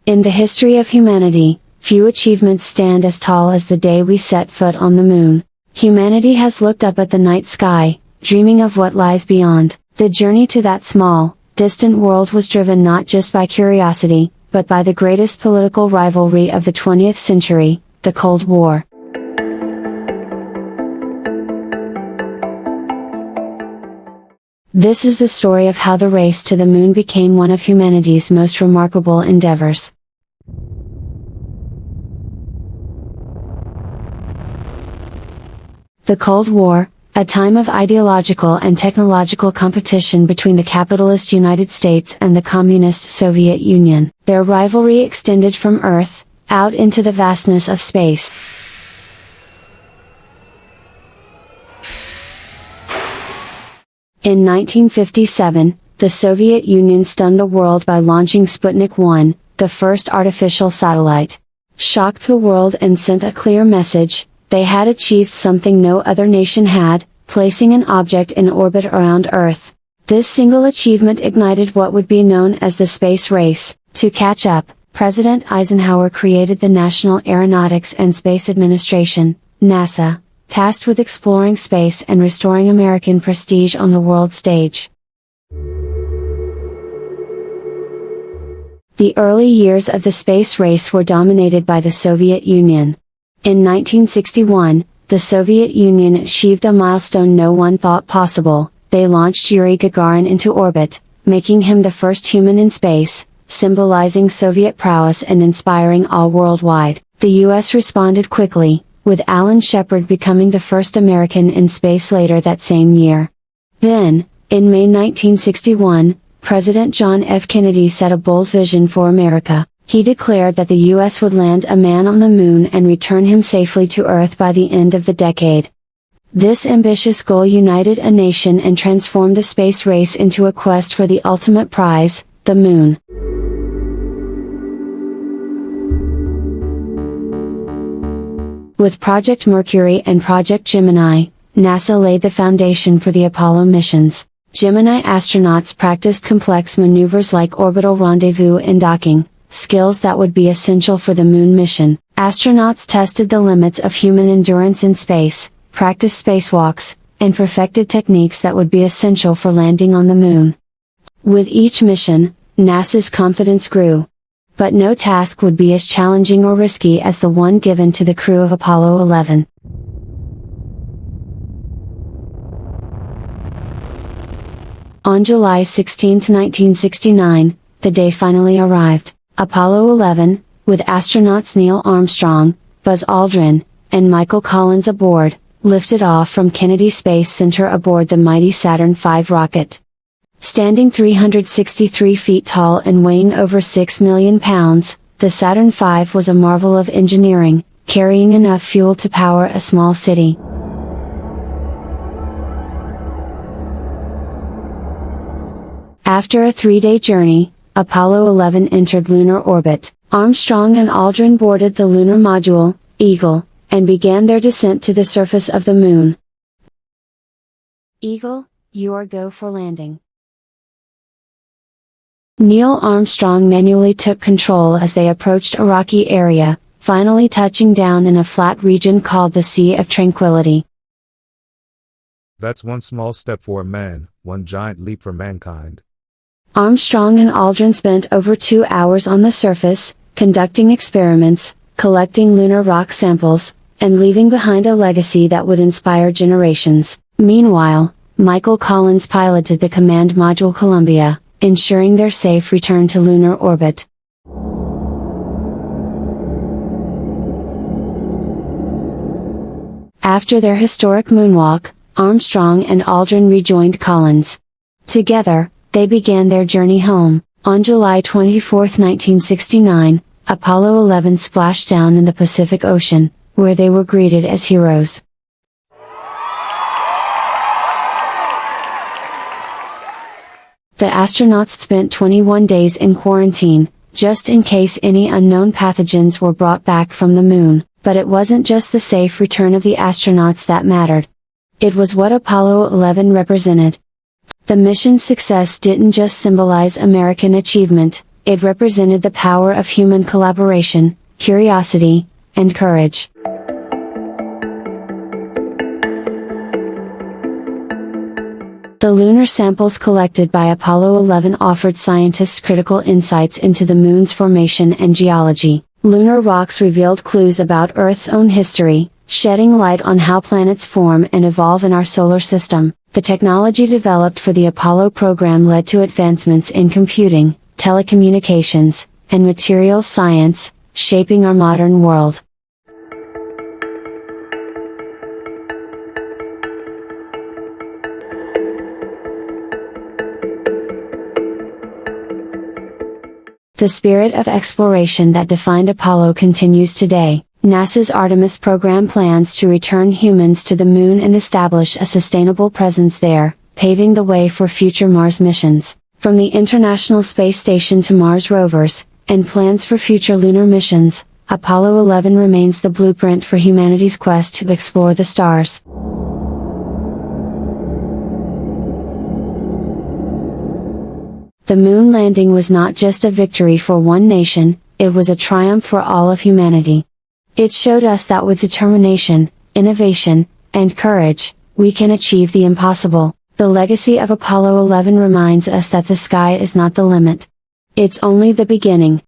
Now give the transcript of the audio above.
In the history of humanity, few achievements stand as tall as the day we set foot on the moon. Humanity has looked up at the night sky, dreaming of what lies beyond. The journey to that small, distant world was driven not just by curiosity, but by the greatest political rivalry of the 20th century, the Cold War. This is the story of how the race to the moon became one of humanity's most remarkable endeavors. The Cold War, a time of ideological and technological competition between the capitalist United States and the communist Soviet Union. Their rivalry extended from Earth, out into the vastness of space. In 1957, the Soviet Union stunned the world by launching Sputnik 1, the first artificial satellite. Shocked the world and sent a clear message: they had achieved something no other nation had, placing an object in orbit around Earth. This single achievement ignited what would be known as the space race. To catch up, President Eisenhower created the National Aeronautics and Space Administration, NASA, tasked with exploring space and restoring American prestige on the world stage. The early years of the space race were dominated by the Soviet Union. In 1961, the Soviet Union achieved a milestone no one thought possible. They launched Yuri Gagarin into orbit, making him the first human in space, symbolizing Soviet prowess and inspiring all worldwide. The US responded quickly, with Alan Shepard becoming the first American in space later that same year. Then, in May 1961, President John F. Kennedy set a bold vision for America. He declared that the US would land a man on the moon and return him safely to Earth by the end of the decade. This ambitious goal united a nation and transformed the space race into a quest for the ultimate prize, the moon. With Project Mercury and Project Gemini, NASA laid the foundation for the Apollo missions. Gemini astronauts practiced complex maneuvers like orbital rendezvous and docking, skills that would be essential for the moon mission. Astronauts tested the limits of human endurance in space, practiced spacewalks, and perfected techniques that would be essential for landing on the moon. With each mission, NASA's confidence grew. But no task would be as challenging or risky as the one given to the crew of Apollo 11. On July 16, 1969, the day finally arrived. Apollo 11, with astronauts Neil Armstrong, Buzz Aldrin, and Michael Collins aboard, lifted off from Kennedy Space Center aboard the mighty Saturn V rocket. Standing 363 feet tall and weighing over 6 million pounds, the Saturn V was a marvel of engineering, carrying enough fuel to power a small city. After a 3-day journey, Apollo 11 entered lunar orbit. Armstrong and Aldrin boarded the lunar module, Eagle, and began their descent to the surface of the moon. Eagle, you are go for landing. Neil Armstrong manually took control as they approached a rocky area, finally touching down in a flat region called the Sea of Tranquility. That's one small step for a man, one giant leap for mankind. Armstrong and Aldrin spent over 2 hours on the surface, conducting experiments, collecting lunar rock samples, and leaving behind a legacy that would inspire generations. Meanwhile, Michael Collins piloted the command module Columbia, ensuring their safe return to lunar orbit. After their historic moonwalk, Armstrong and Aldrin rejoined Collins. Together, they began their journey home. On July 24, 1969, Apollo 11 splashed down in the Pacific Ocean, where they were greeted as heroes. The astronauts spent 21 days in quarantine, just in case any unknown pathogens were brought back from the moon. But it wasn't just the safe return of the astronauts that mattered. It was what Apollo 11 represented. The mission's success didn't just symbolize American achievement, It represented the power of human collaboration, curiosity, and courage. The lunar samples collected by Apollo 11 offered scientists critical insights into the Moon's formation and geology. Lunar rocks revealed clues about Earth's own history, shedding light on how planets form and evolve in our solar system. The technology developed for the Apollo program led to advancements in computing, telecommunications, and materials science, shaping our modern world. The spirit of exploration that defined Apollo continues today. NASA's Artemis program plans to return humans to the Moon and establish a sustainable presence there, paving the way for future Mars missions. From the International Space Station to Mars rovers, and plans for future lunar missions, Apollo 11 remains the blueprint for humanity's quest to explore the stars. The moon landing was not just a victory for one nation, it was a triumph for all of humanity. It showed us that with determination, innovation, and courage, we can achieve the impossible. The legacy of Apollo 11 reminds us that the sky is not the limit. It's only the beginning.